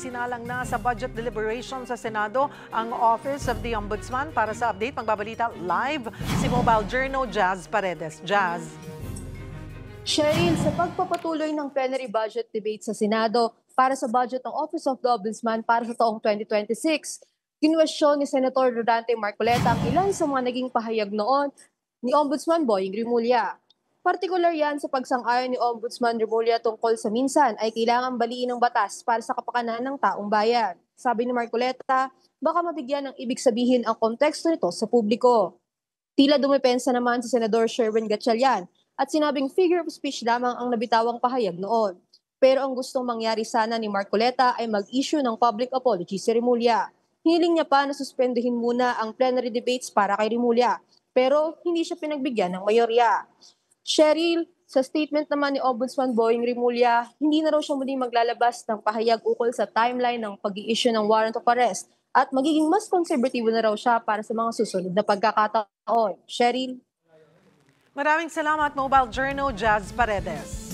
Sinalang na sa budget deliberation sa Senado ang Office of the Ombudsman. Para sa update, magbabalita live si Mobile Journal Jazz Paredes. Jazz. Cheryl, sa pagpapatuloy ng plenary budget debate sa Senado para sa budget ng Office of the Ombudsman para sa taong 2026, kinwestiyon ni Senator Rodante Marcoleta ang ilan sa mga naging pahayag noon ni Ombudsman Boying Rimulya. Partikular yan sa pagsang-ayon ni Ombudsman Rimulya tungkol sa minsan ay kailangan baliin ng batas para sa kapakanan ng taong bayan. Sabi ni Marcoleta, baka mabigyan ng ibig sabihin ang konteksto nito sa publiko. Tila dumepensa naman si Senador Sherwin Gatchalian at sinabing figure of speech lamang ang nabitawang pahayag noon. Pero ang gustong mangyari sana ni Marcoleta ay mag-issue ng public apology si Rimulya. Hiniling niya pa na suspenduhin muna ang plenary debates para kay Rimulya, pero hindi siya pinagbigyan ng mayorya. Cheryl, sa statement naman ni Ombudsman Boying Rimulya, hindi na raw siya muling maglalabas ng pahayag ukol sa timeline ng pag-i-issue ng warrant of arrest at magiging mas konserbatibo na raw siya para sa mga susunod na pagkakataon. Cheryl? Maraming salamat, Mobile Journal Jazz Paredes.